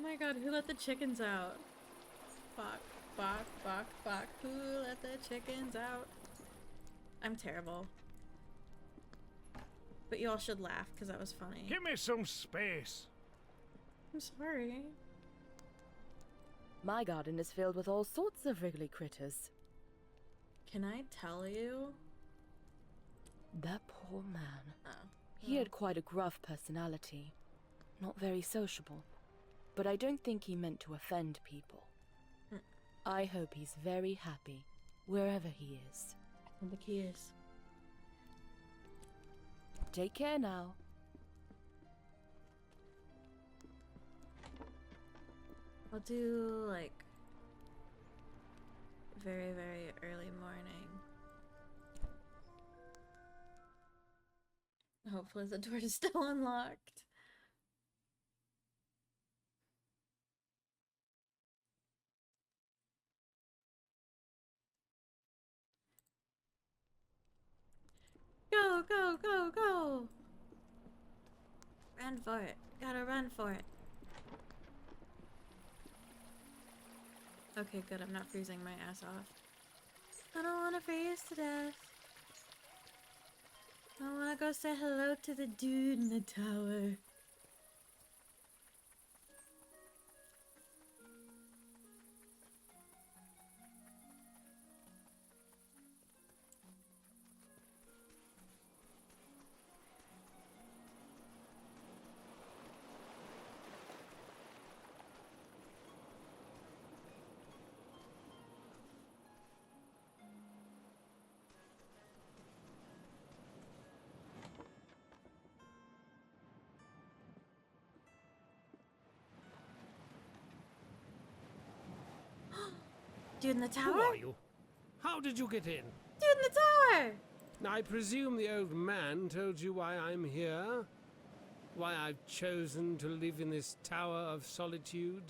my god, who let the chickens out? Fuck, fuck, fuck, fuck. Who let the chickens out? I'm terrible. But you all should laugh, because that was funny. Give me some space. I'm sorry. My garden is filled with all sorts of wriggly critters. Can I tell you? That poor man. Oh. He had quite a gruff personality. Not very sociable. But I don't think he meant to offend people. I hope he's very happy, wherever he is. I think he is. Take care now. I'll do, like, very, very early morning. Hopefully the door is still unlocked. Go, go, go, go! Run for it. Gotta run for it. Okay, good. I'm not freezing my ass off. I don't want to freeze to death. I want to go say hello to the dude in the tower. Dude in the tower? Who are you? How did you get in? Dude in the tower! I presume the old man told you why I'm here? Why I've chosen to live in this tower of solitude?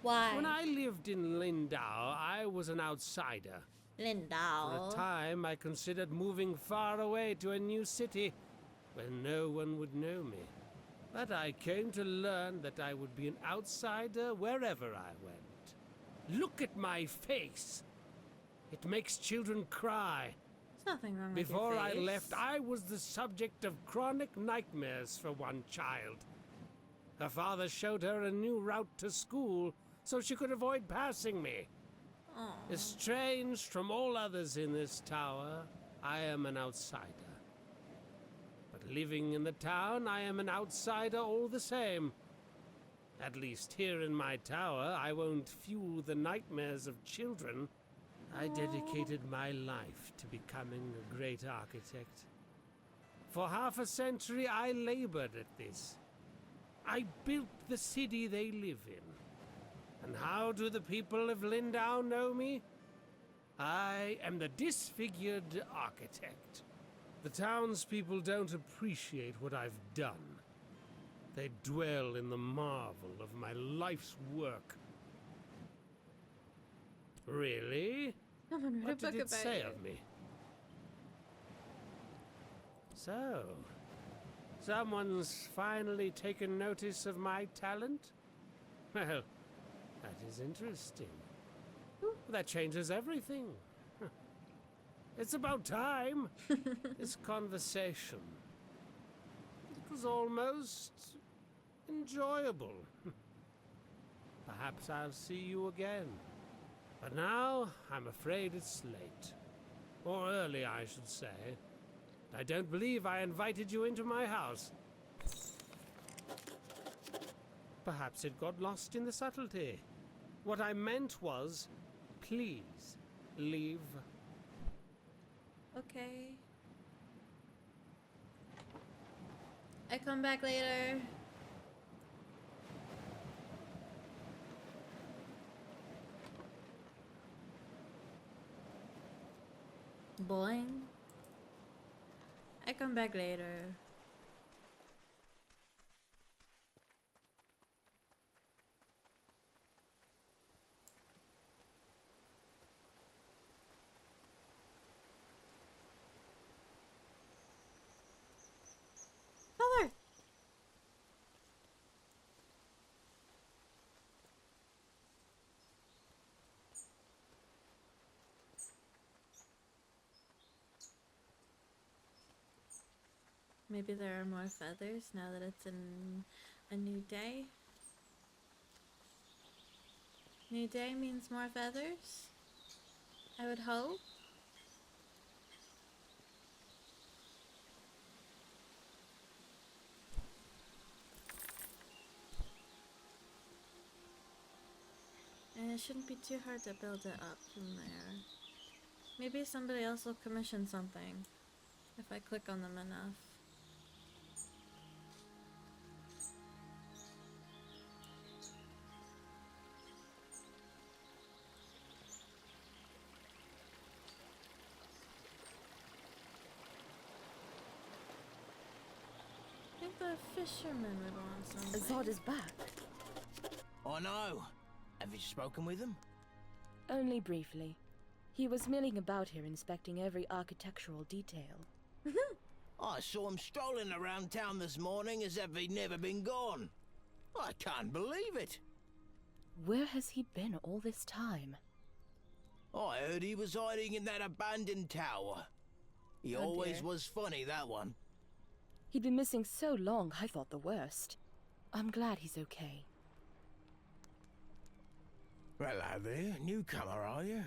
Why? When I lived in Lindau, I was an outsider. Lindau. For a time, I considered moving far away to a new city where no one would know me. But I came to learn that I would be an outsider wherever I went. Look at my face. It makes children cry. There's nothing wrong with Before your I face. left, I was the subject of chronic nightmares for one child. Her father showed her a new route to school so she could avoid passing me. Aww. Estranged from all others in this tower, I am an outsider. But living in the town, I am an outsider all the same. At least here in my tower, I won't fuel the nightmares of children. I dedicated my life to becoming a great architect. For half a century, I labored at this. I built the city they live in. And how do the people of Lindau know me? I am the disfigured architect. The townspeople don't appreciate what I've done. They dwell in the marvel of my life's work. Really? Someone wrote What a book did it about say you. of me? So, someone's finally taken notice of my talent? Well, that is interesting. That changes everything. It's about time. This conversation. It was almost enjoyable. Perhaps I'll see you again. But now, I'm afraid it's late. Or early, I should say. I don't believe I invited you into my house. Perhaps it got lost in the subtlety. What I meant was, please, leave. Okay. I come back later. Boing. I come back later. Father! Maybe there are more feathers now that it's a new day. New day means more feathers, I would hope. And it shouldn't be too hard to build it up from there. Maybe somebody else will commission something if I click on them enough. I think the fisherman would want something. Zod is back. I know. Have you spoken with him? Only briefly. He was milling about here inspecting every architectural detail. I saw him strolling around town this morning as if he'd never been gone. I can't believe it. Where has he been all this time? I heard he was hiding in that abandoned tower. He Oh always dear. was funny, that one. He'd been missing so long, I thought the worst. I'm glad he's okay. Hello there, newcomer, are you?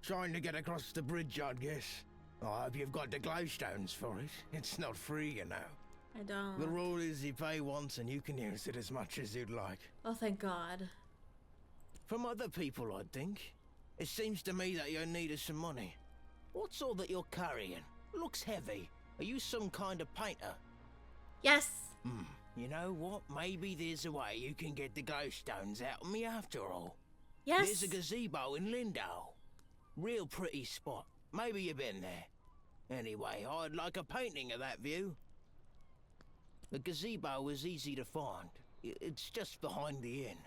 Trying to get across the bridge, I guess. I hope you've got the glowstones for it. It's not free, you know. I don't. The rule is you pay once and you can use it as much as you'd like. Oh, thank God. From other people, I'd think. It seems to me that you're in need of some money. What's all that you're carrying? Looks heavy. Are you some kind of painter? Yes! You know what? Maybe there's a way you can get the glowstones out of me after all. Yes! There's a gazebo in Lindau. Real pretty spot. Maybe you've been there. Anyway, I'd like a painting of that view. The gazebo is easy to find. It's just behind the inn.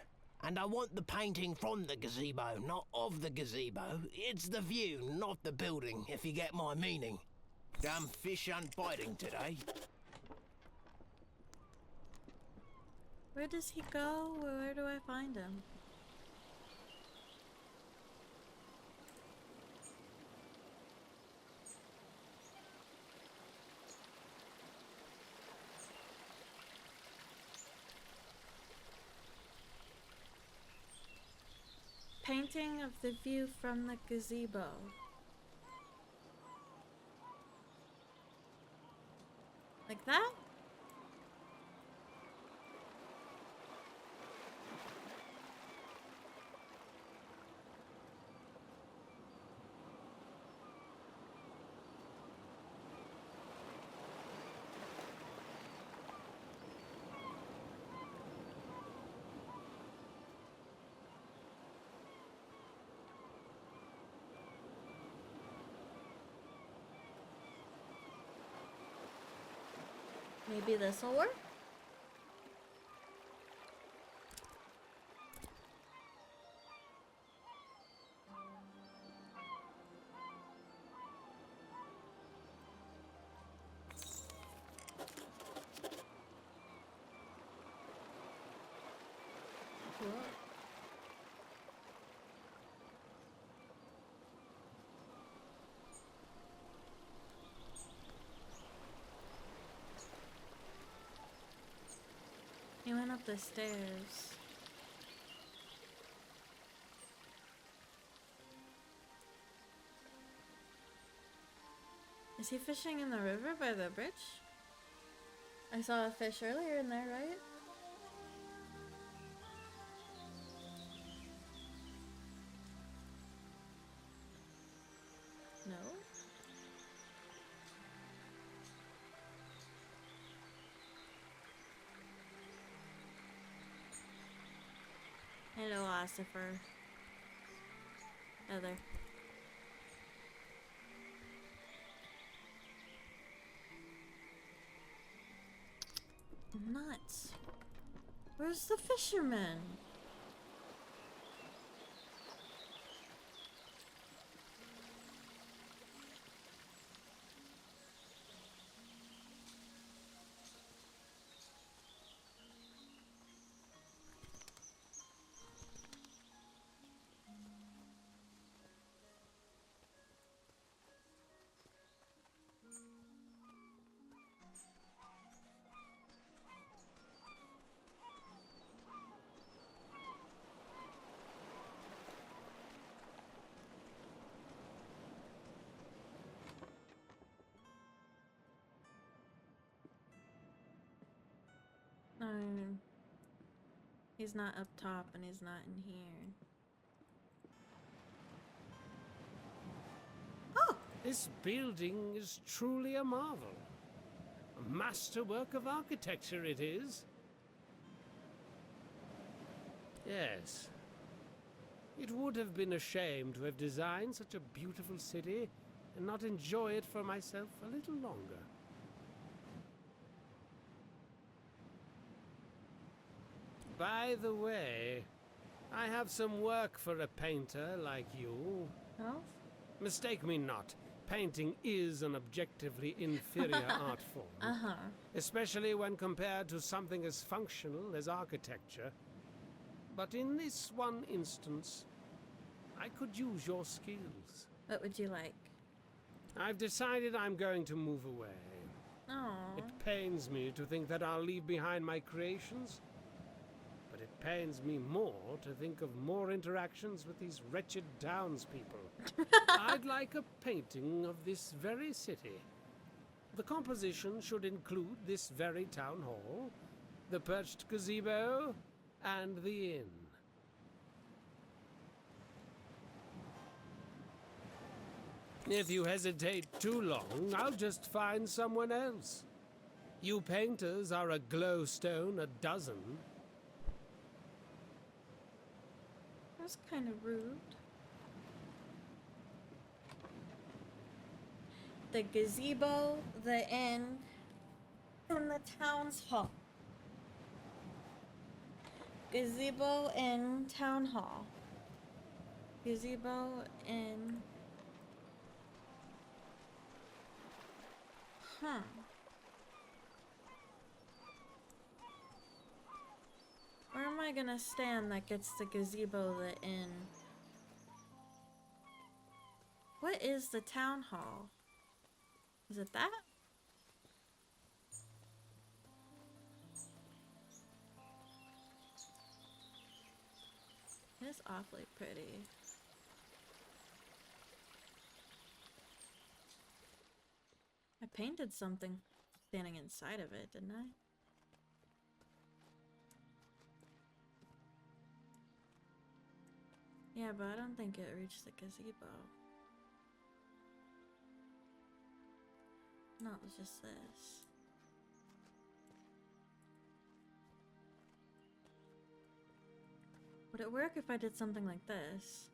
And I want the painting from the gazebo, not of the gazebo. It's the view, not the building, if you get my meaning. Damn fish aren't biting today. Where does he go? Where do I find him? Painting of the view from the gazebo. Like that? Maybe this'll work? Cool. He went up the stairs. Is he fishing in the river by the bridge? I saw a fish earlier in there, right? No? Hello, Ossifer. Other. Nuts. Where's the fisherman? He's not up top and he's not in here. Oh! This building is truly a marvel. A masterwork of architecture it is. Yes. It would have been a shame to have designed such a beautiful city and not enjoy it for myself a little longer. By the way, I have some work for a painter like you. Oh? Mistake me not, painting is an objectively inferior art form. Uh-huh. Especially when compared to something as functional as architecture. But in this one instance, I could use your skills. What would you like? I've decided I'm going to move away. Oh. It pains me to think that I'll leave behind my creations, but it pains me more to think of more interactions with these wretched townspeople. I'd like a painting of this very city. The composition should include this very town hall, the perched gazebo, and the inn. If you hesitate too long, I'll just find someone else. You painters are a glowstone a dozen. That's kind of rude. The gazebo, the inn, and the town's hall. Gazebo in town hall. Gazebo in... Huh. Where am I gonna stand that gets the gazebo the inn? What is the town hall? Is it that? It's awfully pretty. I painted something standing inside of it, didn't I? Yeah, but I don't think it reached the gazebo. No, it was just this. Would it work if I did something like this?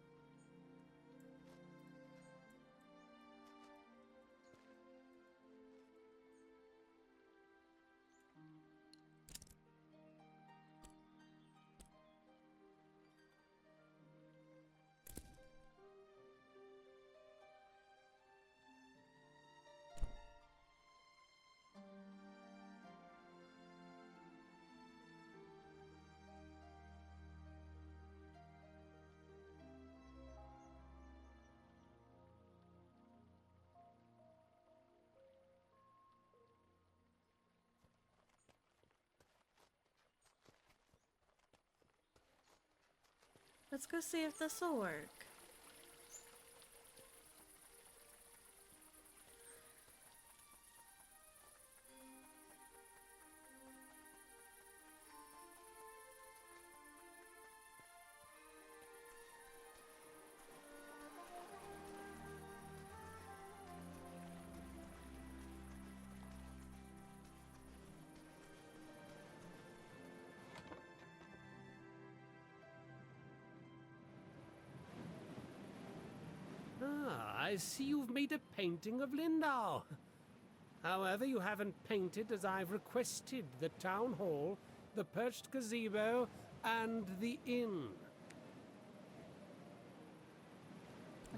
Let's go see if this will work. Ah, I see you've made a painting of Lindau. However, you haven't painted as I've requested the town hall, the perched gazebo, and the inn.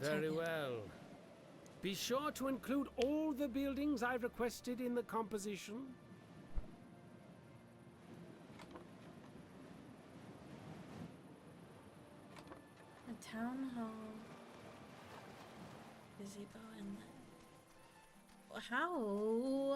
Very well. Be sure to include all the buildings I've requested in the composition. The town hall. Gazebo and... How?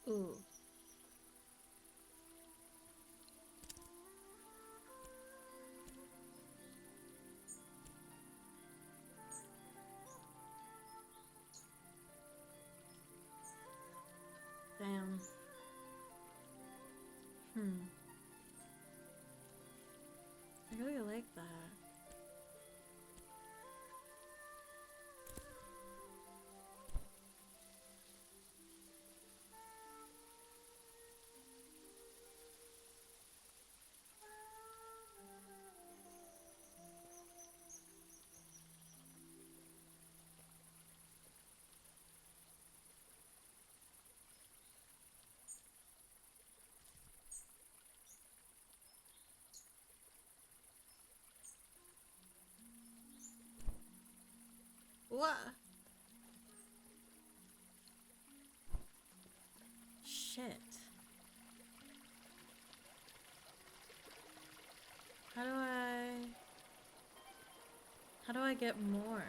Ooh. Damn. I really like that. What? Shit. How do I get more?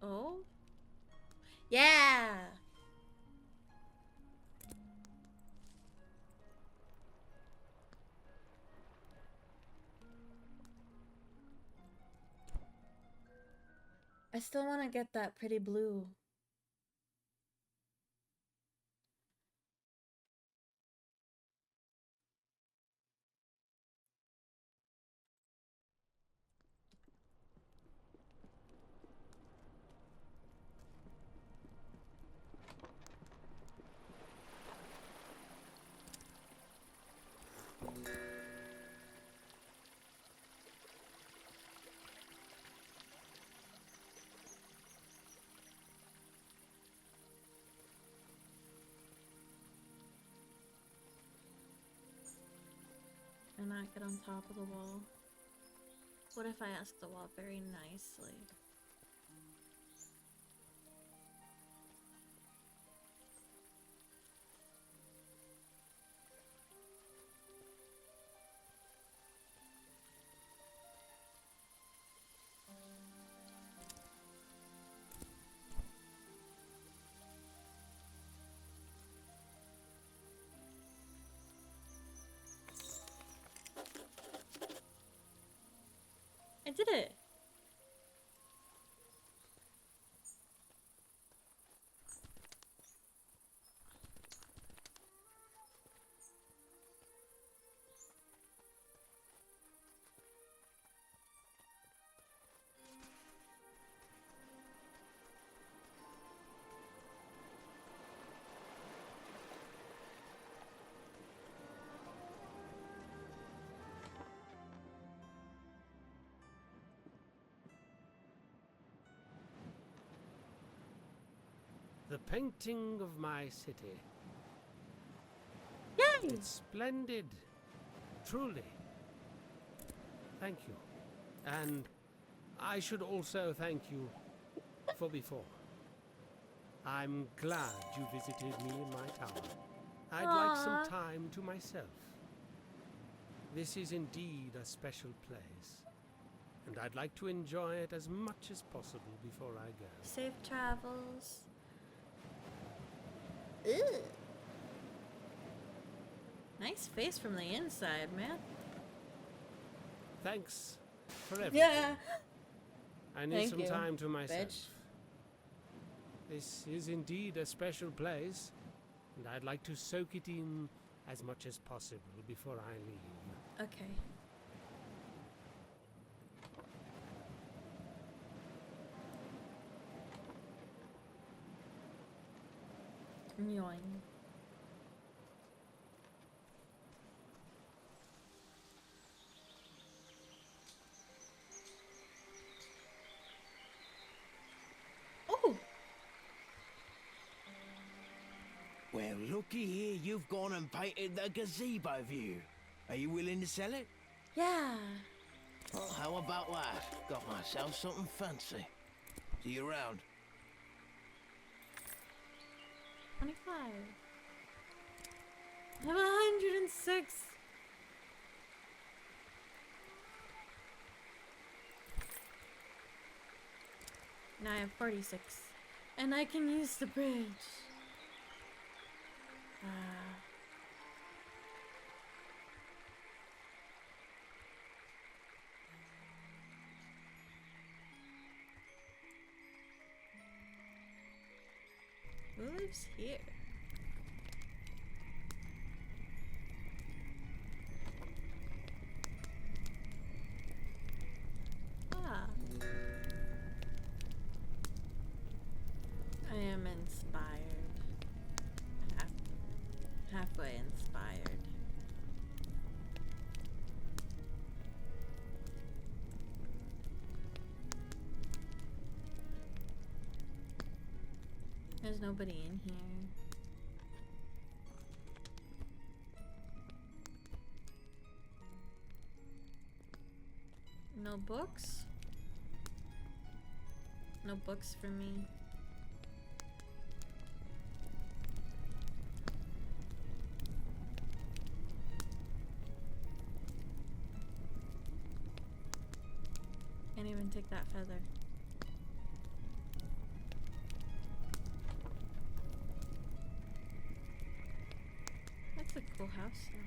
Oh? Yeah! I still want to get that pretty blue. And not get on top of the wall. What if I ask the wall very nicely? I did it! The painting of my city. Yay! It's splendid. Truly. Thank you. And I should also thank you for before. I'm glad you visited me in my tower. I'd like some time to myself. This is indeed a special place, and I'd like to enjoy it as much as possible before I go. Safe travels. Ew. Nice face from the inside, man. Thanks for everything. Yeah. I need Thank some you, time to myself. bitch. This is indeed a special place, and I'd like to soak it in as much as possible before I leave. Okay. Yoing. looky here, you've gone and painted the gazebo view. Are you willing to sell it? Yeah. Well, how about that? Got myself something fancy. See you around. 25. I have 106. Now I have 46. And I can use the bridge. Who lives here? Ah. I am inspired. Halfway inspired. There's nobody in here. No books? No books for me. Can't even take that feather. That's a cool house though.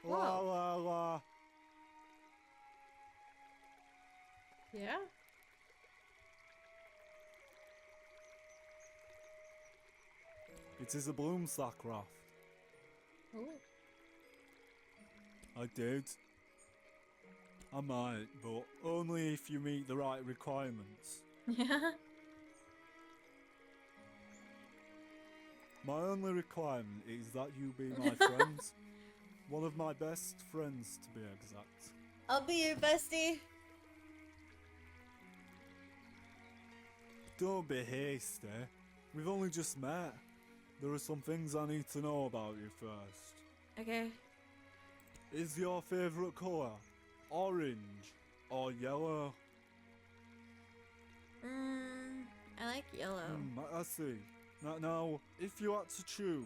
La la la. Yeah? It is a bloomsack raft. Oh. I did. I might, but only if you meet the right requirements. Yeah? My only requirement is that you be my friend. One of my best friends, to be exact. I'll be your bestie. Don't be hasty. We've only just met. There are some things I need to know about you first. Okay. Is your favourite colour orange or yellow? I like yellow. I see. Now, if you had to choose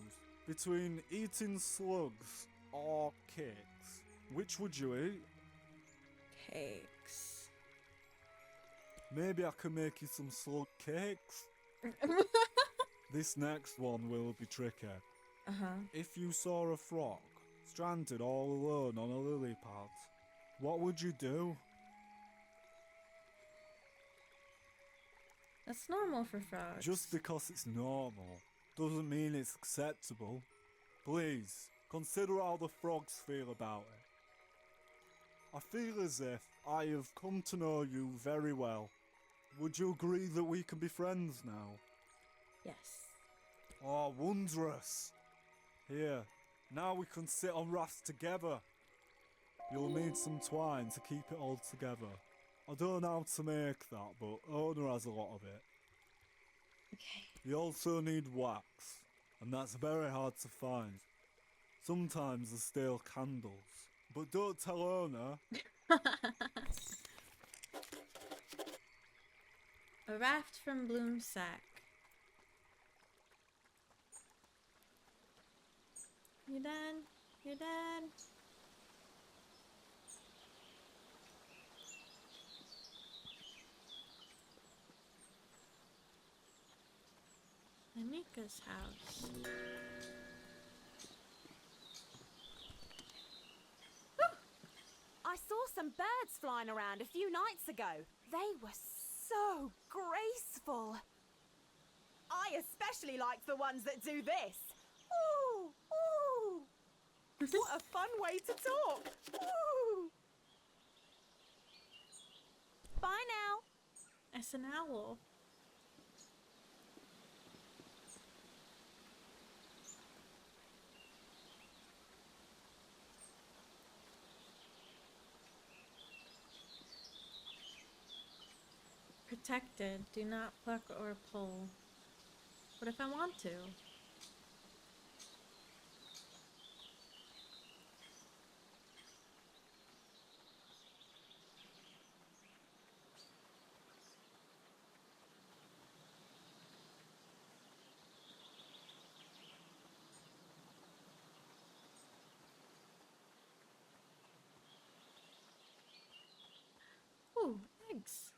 between eating slugs or cakes, which would you eat? Cakes. Maybe I can make you some slug cakes. This next one will be tricky. Uh-huh. If you saw a frog stranded all alone on a lily pad, what would you do? That's normal for frogs. Just because it's normal doesn't mean it's acceptable. Please, consider how the frogs feel about it. I feel as if I have come to know you very well. Would you agree that we can be friends now? Yes. Oh, wondrous. Here, now we can sit on rafts together. You'll need some twine to keep it all together. I don't know how to make that, but Ona has a lot of it. Okay. You also need wax, and that's very hard to find. Sometimes there's still candles, but don't tell Ona. A raft from Bloomsack. You done? You done? Anika's house. I saw some birds flying around a few nights ago. They were so graceful. I especially like the ones that do this. Ooh, ooh. What a fun way to talk. Ooh. Bye now. It's an owl. protected. Do not pluck or pull. What if I want to? Ooh, eggs.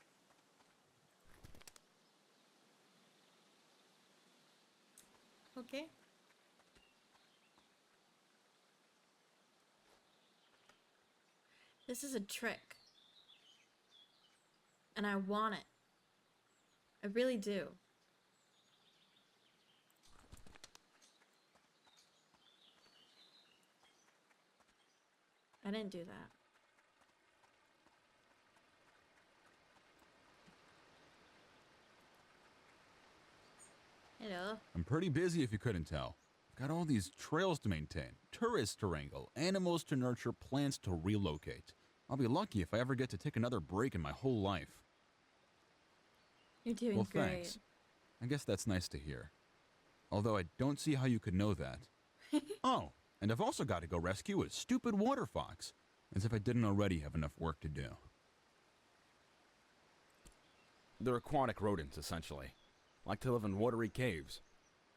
Okay. This is a trick. And I want it. I really do. I didn't do that. Hello. I'm pretty busy if you couldn't tell. Got all these trails to maintain, tourists to wrangle, animals to nurture, plants to relocate. I'll be lucky if I ever get to take another break in my whole life. You're doing Well, great. thanks. I guess that's nice to hear. Although I don't see how you could know that. Oh, and I've also got to go rescue a stupid water fox. As if I didn't already have enough work to do. They're aquatic rodents, essentially. Like to live in watery caves.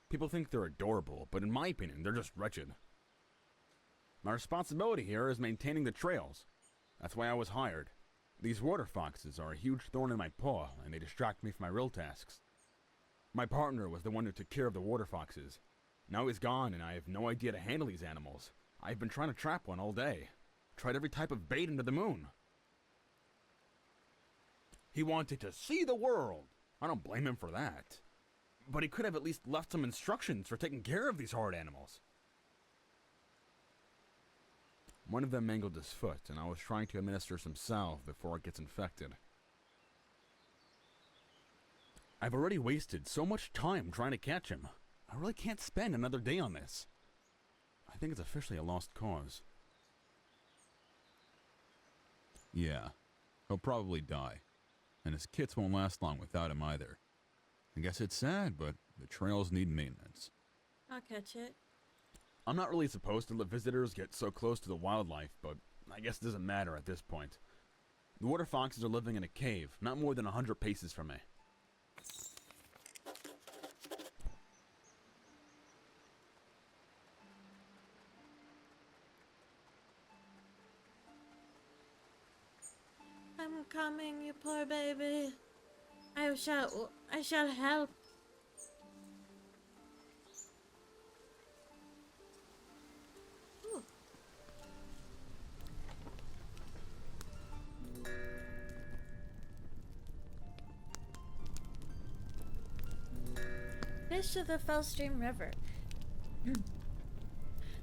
People think they're adorable, but in my opinion, they're just wretched. My responsibility here is maintaining the trails. That's why I was hired. These water foxes are a huge thorn in my paw, and they distract me from my real tasks. My partner was the one who took care of the water foxes. Now he's gone, and I have no idea to handle these animals. I've been trying to trap one all day. Tried every type of bait under the moon. He wanted to see the world. I don't blame him for that. But he could have at least left some instructions for taking care of these hard animals. One of them mangled his foot, and I was trying to administer some salve before it gets infected. I've already wasted so much time trying to catch him. I really can't spend another day on this. I think it's officially a lost cause. Yeah, he'll probably die. And his kits won't last long without him either. I guess it's sad, but the trails need maintenance. I'll catch it. I'm not really supposed to let visitors get so close to the wildlife, but I guess it doesn't matter at this point. The water foxes are living in a cave, not more than 100 paces from me. I'm coming, you poor baby. I shall help. Ooh. Fish of the Fellstream River.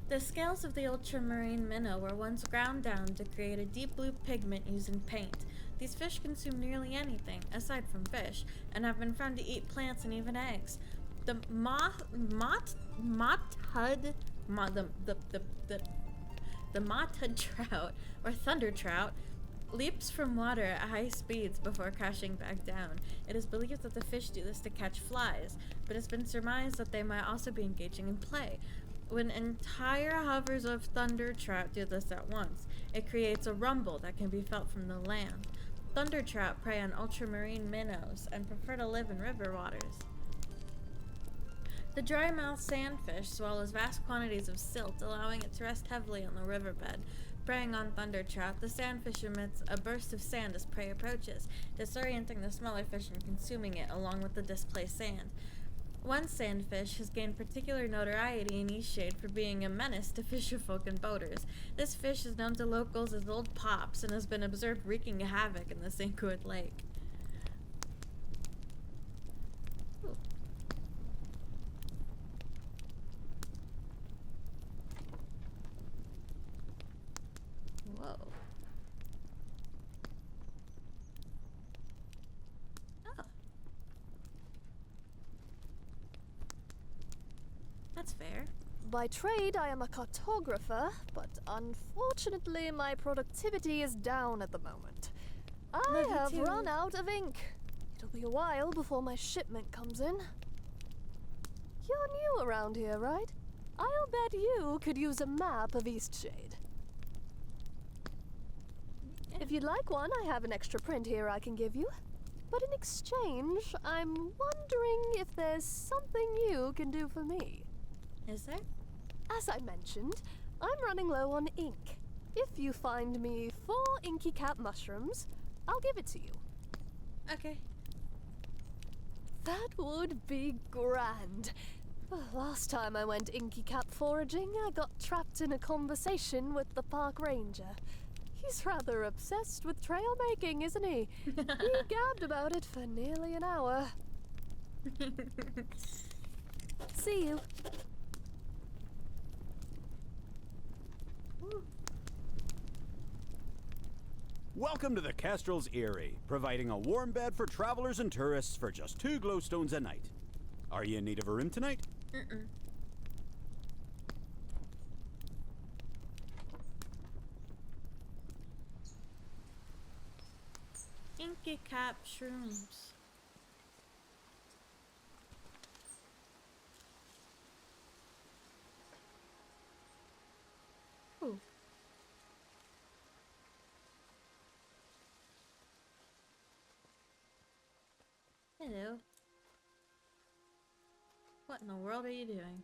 The scales of the ultramarine minnow were once ground down to create a deep blue pigment using paint. These fish consume nearly anything, aside from fish, and have been found to eat plants and even eggs. The motthud trout, or thunder trout, leaps from water at high speeds before crashing back down. It is believed that the fish do this to catch flies, but it's been surmised that they might also be engaging in play. When entire hovers of thunder trout do this at once, it creates a rumble that can be felt from the land. Thunder trout prey on ultramarine minnows and prefer to live in river waters. The dry-mouthed sandfish swallows vast quantities of silt, allowing it to rest heavily on the riverbed. Preying on thunder trout, the sandfish emits a burst of sand as prey approaches, disorienting the smaller fish and consuming it along with the displaced sand. One sandfish has gained particular notoriety in Eastshade for being a menace to fisherfolk and boaters. This fish is known to locals as Old Pops and has been observed wreaking havoc in the St. Croix Lake. Ooh. Whoa. Oh. That's fair. By trade, I am a cartographer, but unfortunately my productivity is down at the moment. I Love you have too. run out of ink. It It'll be a while before my shipment comes in. You're new around here, right? I'll bet you could use a map of Eastshade. If you'd like one, I have an extra print here I can give you. But in exchange, I'm wondering if there's something you can do for me. Is there? As I mentioned, I'm running low on ink. If you find me 4 inky cap mushrooms, I'll give it to you. Okay. That would be grand. Last time I went inky cap foraging, I got trapped in a conversation with the park ranger. He's rather obsessed with trail making, isn't he? He gabbed about it for nearly an hour. See you. Welcome to the Kestrel's Eyrie, providing a warm bed for travelers and tourists for just 2 glowstones a night. Are you in need of a room tonight? Inky cap shrooms. Ooh. Hello. What in the world are you doing?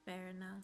Fair enough.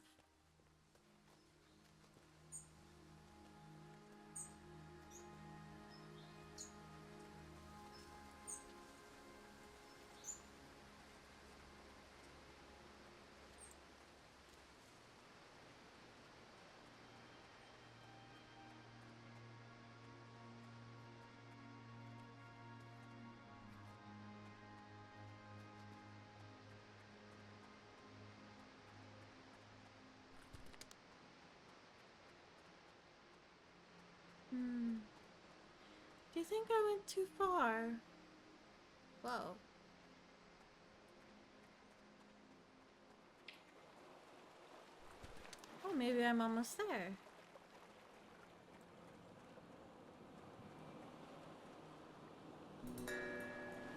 Do you think I went too far? Whoa. Oh, maybe I'm almost there.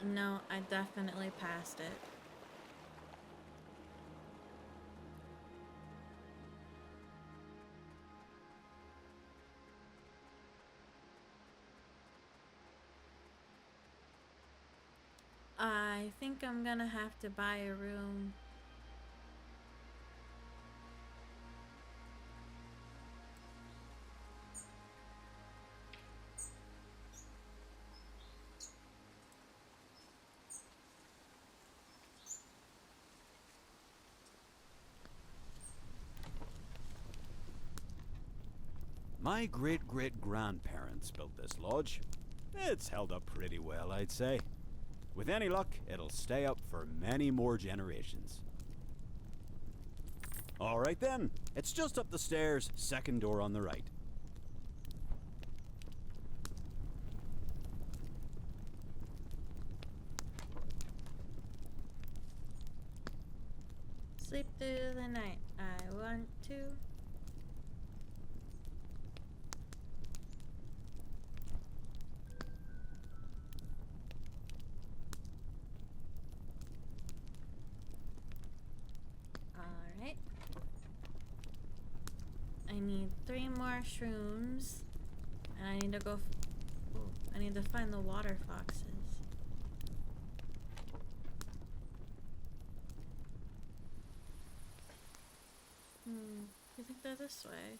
No, I definitely passed it. I think I'm gonna have to buy a room. My great-great-grandparents built this lodge. It's held up pretty well, I'd say. With any luck, it'll stay up for many more generations. All right then, it's just up the stairs, second door on the right. Sleep through the night. I want to. Alright. I need 3 more shrooms. And I need to go. I need to find the water foxes. I think they're this way.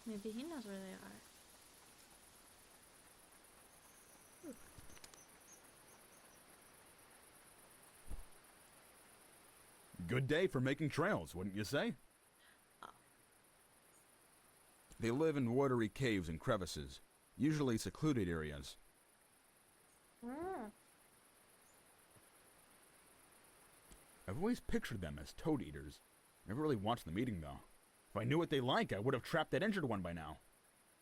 Maybe he knows where they are. Ooh. Good day for making trails, wouldn't you say? Oh. They live in watery caves and crevices, usually secluded areas. I've always pictured them as toad eaters. Never really watched them eating, though. If I knew what they like, I would have trapped that injured one by now.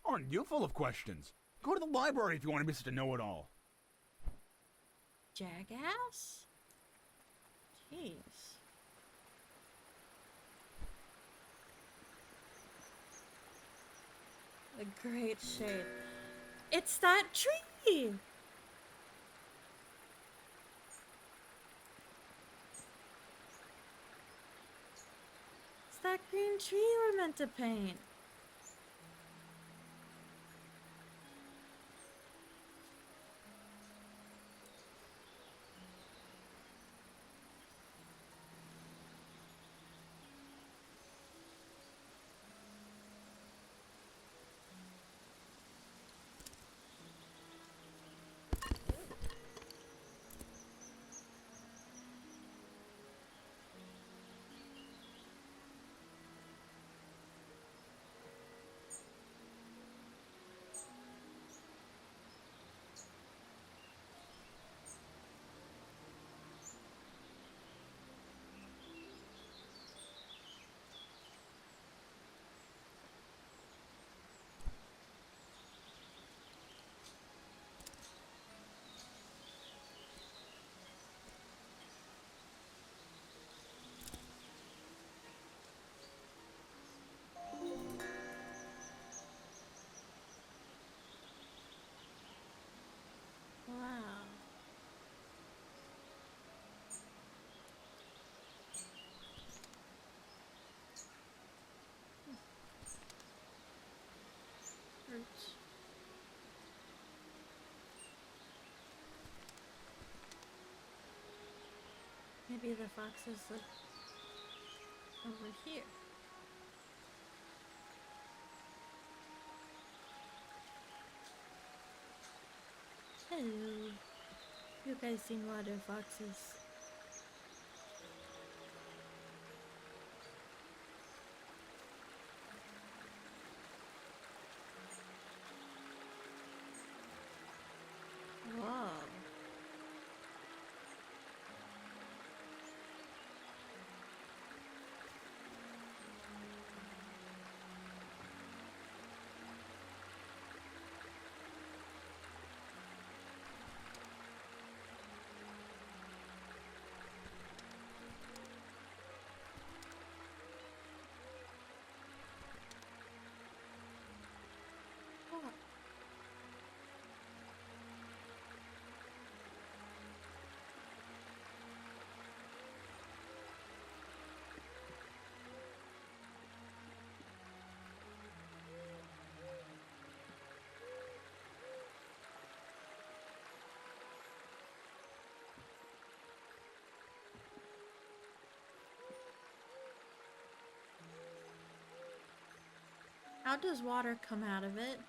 Aren't you full of questions? Go to the library if you want to be such a know-it-all. Jackass? Jeez. The great shade. It's that tree! It's that green tree we're meant to paint. Wow. Hurts. Maybe the foxes live over here. Hello. You guys seen water foxes? Wow. What? How does water come out of it?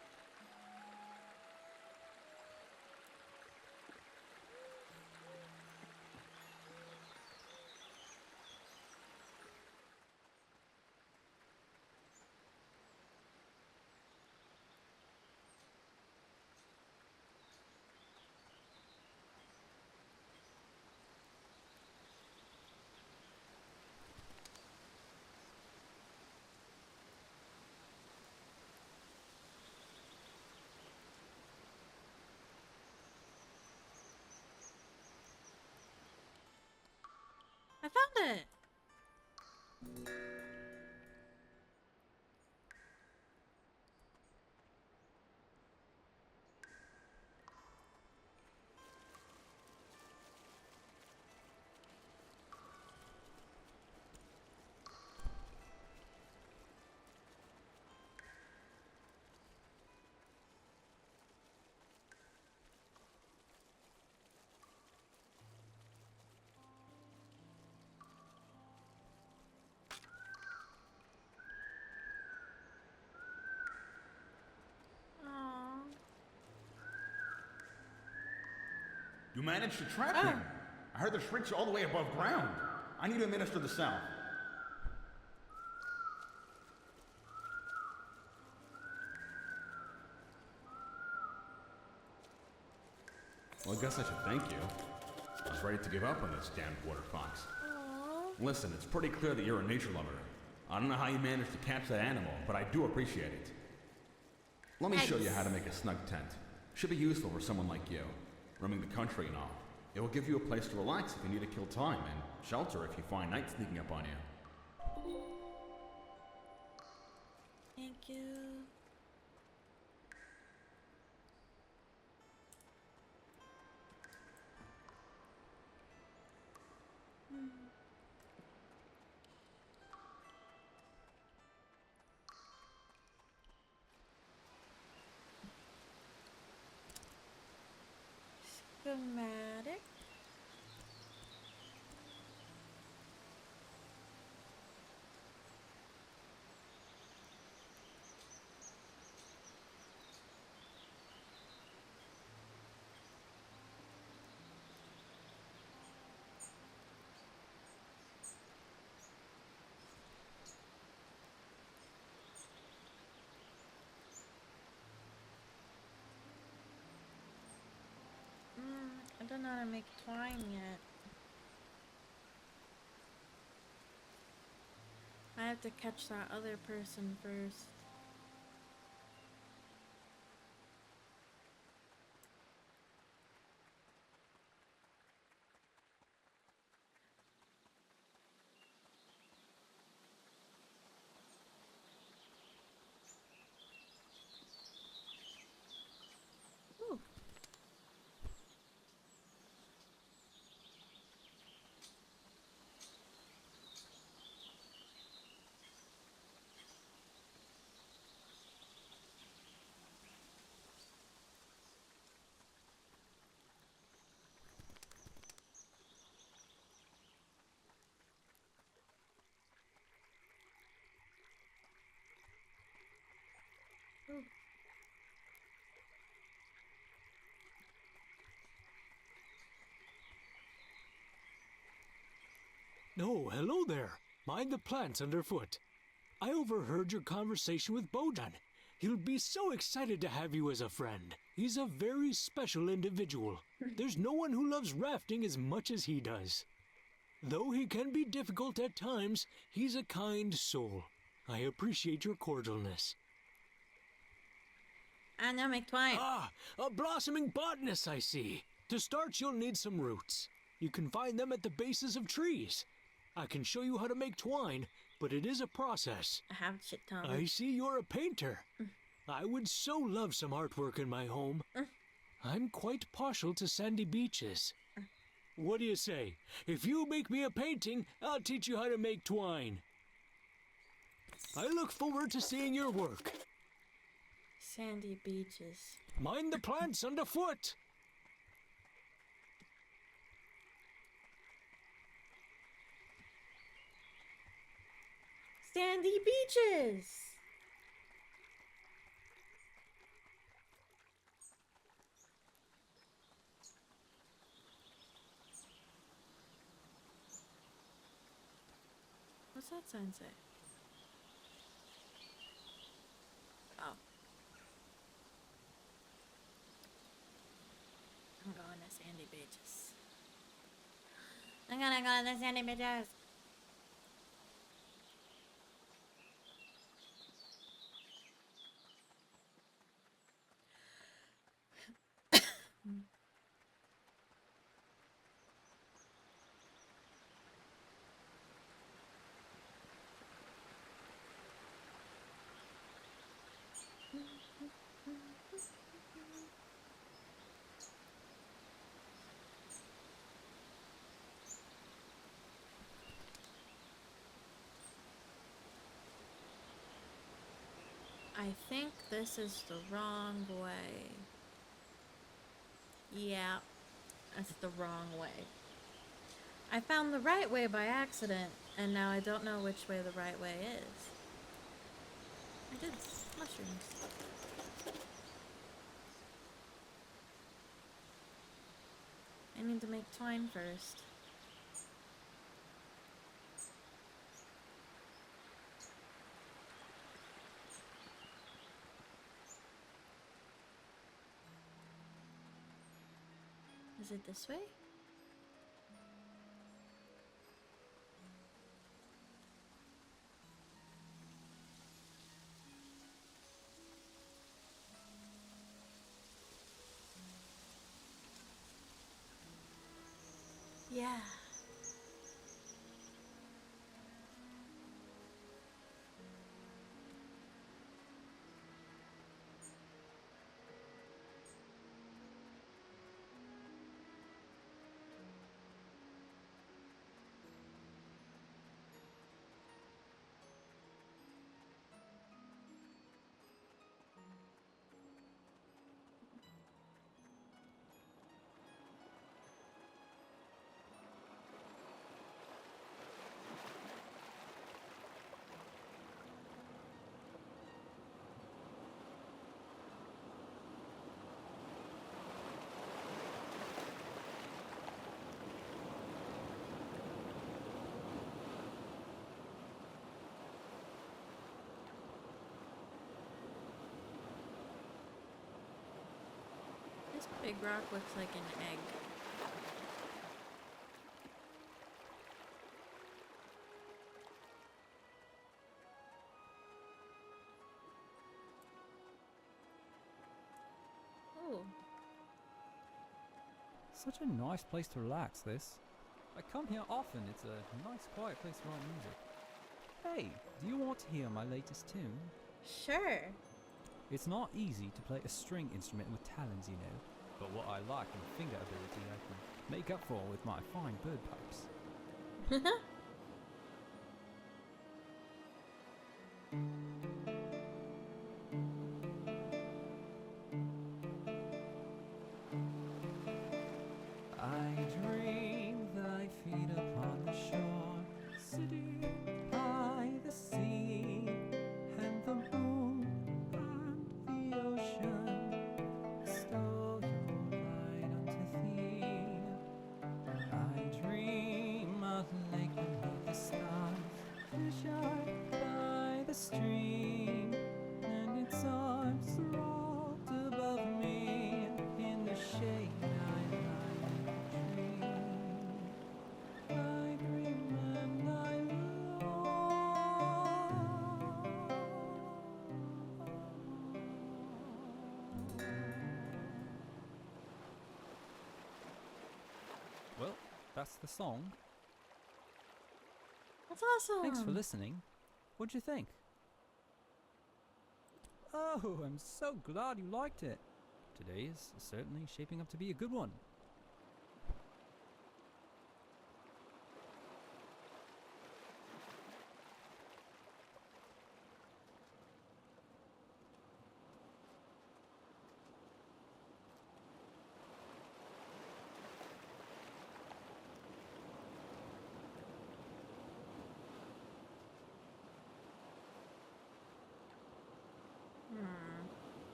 I found it! Aww. You managed to trap him. I heard the shrieks all the way above ground. I need to administer the salve. Well, I guess I should thank you. I was ready to give up on this damned water fox. Aww. Listen, it's pretty clear that you're a nature lover. I don't know how you managed to catch that animal, but I do appreciate it. Let me show you how to make a snug tent. Should be useful for someone like you, roaming the country and all. It will give you a place to relax if you need to kill time, and shelter if you find night sneaking up on you. Thank you. Schematic. I don't know how to make twine yet. I have to catch that other person first. Ooh. Ooh. Oh, hello there. Mind the plants underfoot. I overheard your conversation with Bojan. He'll be so excited to have you as a friend. He's a very special individual. There's no one who loves rafting as much as he does. Though he can be difficult at times, he's a kind soul. I appreciate your cordialness. And now make twine. Ah, a blossoming botanist, I see. To start, you'll need some roots. You can find them at the bases of trees. I can show you how to make twine, but it is a process. I have shit ton. I see you're a painter. I would so love some artwork in my home. I'm quite partial to sandy beaches. What do you say? If you make me a painting, I'll teach you how to make twine. I look forward to seeing your work. Sandy beaches. Mind the plants underfoot. Sandy beaches! What's that sign say? Oh. I'm going to sandy beaches. I'm gonna go to the sandy beaches. I think this is the wrong way. Yeah, that's the wrong way. I found the right way by accident, and now I don't know which way the right way is. I did mushrooms. I need to make twine first. Is it this way? yeah. This big rock looks like an egg. Oh. Such a nice place to relax, this. I come here often, it's a nice quiet place to write music. Hey, do you want to hear my latest tune? Sure. It's not easy to play a string instrument with talons, you know, but what I like in finger ability I can make up for with my fine bird pipes. I dream thy feet upon the shore, sitting by the sea, and the moon and the ocean stole your light unto thee. I dream a lake beneath the stars, fish are by the stream, and its arms rolled above me. In the shade I lie and dream. I dream and I Well, that's the song. That's awesome. Thanks for listening. What'd you think? Oh, I'm so glad you liked it. Today is certainly shaping up to be a good one.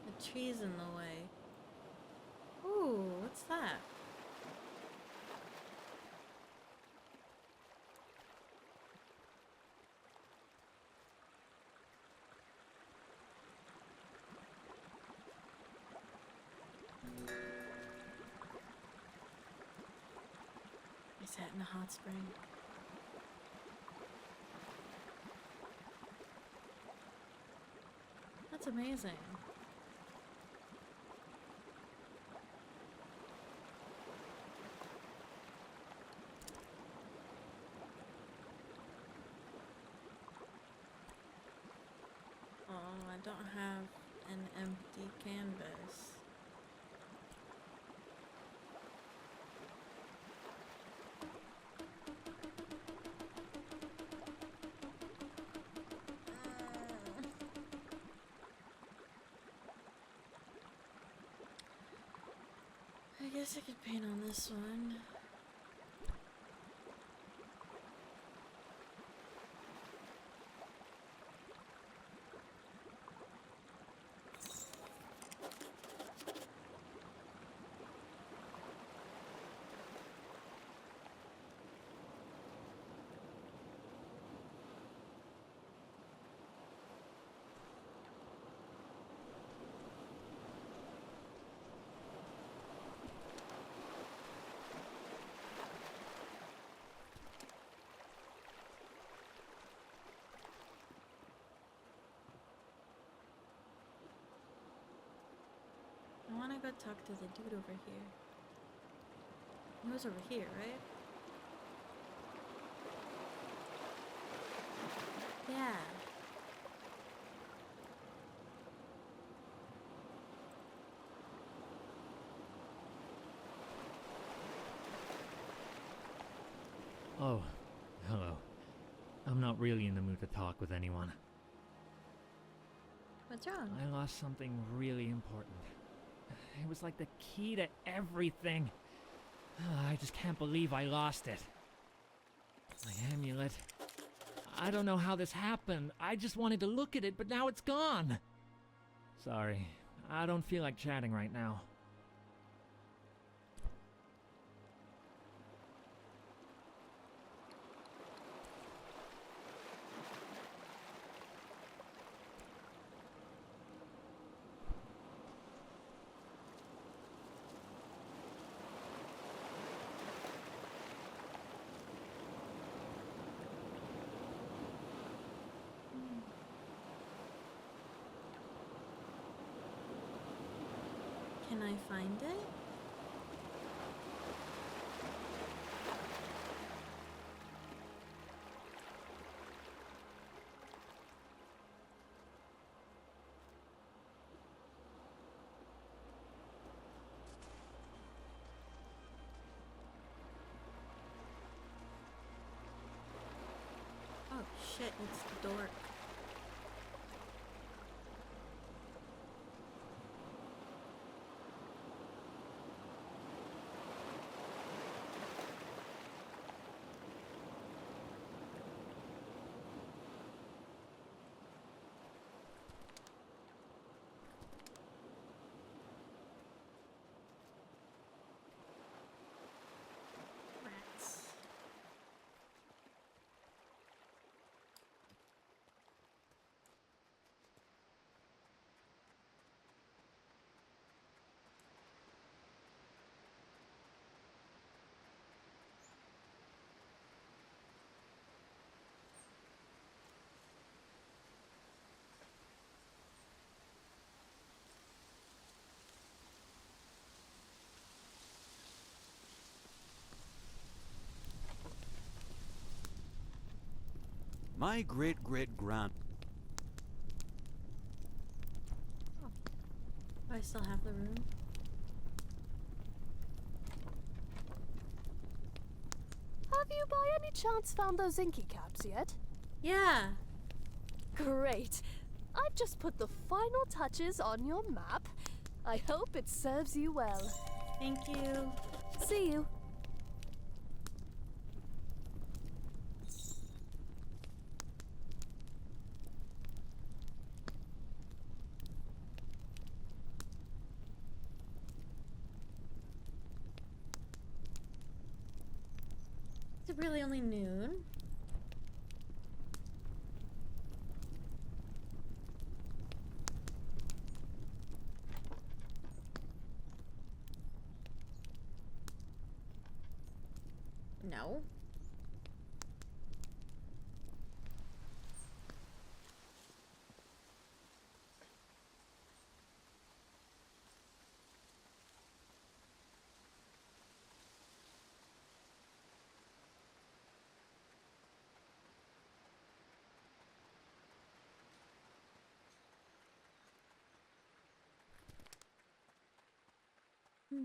The tree's in the way. Ooh, what's that? I sat in a hot spring. That's amazing. Oh, I don't have an empty canvas. I guess I could paint on this one. I wanna go talk to the dude over here. He was over here, right? Yeah. Oh, hello. I'm not really in the mood to talk with anyone. What's wrong? I lost something really important. It was like the key to everything. I just can't believe I lost it. My amulet. I don't know how this happened. I just wanted to look at it, but now it's gone. Sorry. I don't feel like chatting right now. Can I find it? Oh shit, it's the dork. Rats. My great-great-grand... Do I still have the room? Have you by any chance found those inky caps yet? Yeah. Great. I've just put the final touches on your map. I hope it serves you well. Thank you. See you. Is it really only noon? No. Hmm.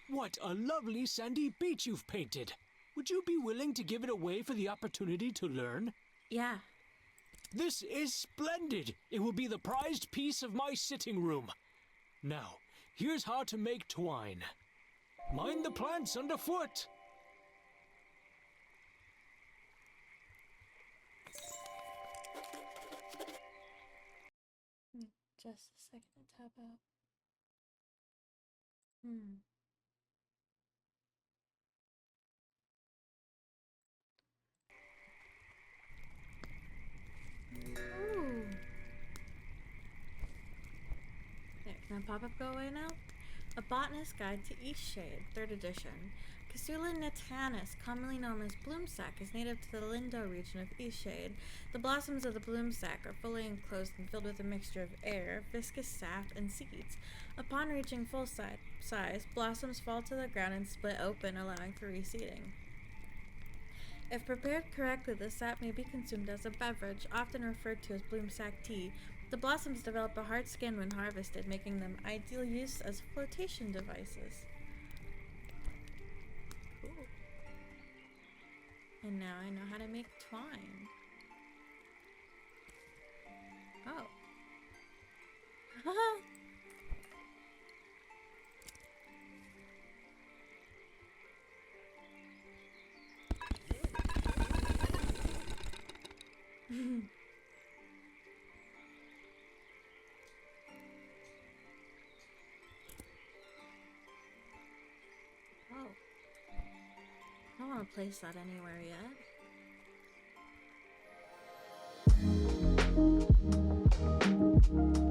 What a lovely sandy beach you've painted. Would you be willing to give it away for the opportunity to learn? Yeah. This is splendid. It will be the prized piece of my sitting room. Now, here's how to make twine. Mind the plants underfoot. Just a second to tap out. Hmm. pop-up go away now? A Botanist's Guide to Eastshade, 3rd edition. Casula natanus, commonly known as bloomsack, is native to the Lindo region of Eastshade. The blossoms of the bloomsack are fully enclosed and filled with a mixture of air, viscous sap, and seeds. Upon reaching full size, blossoms fall to the ground and split open, allowing for reseeding. If prepared correctly, the sap may be consumed as a beverage, often referred to as bloomsack tea. The blossoms develop a hard skin when harvested, making them ideal use as flotation devices. Cool. And now I know how to make twine. Oh. Haha! Oh. I don't want to place that anywhere yet.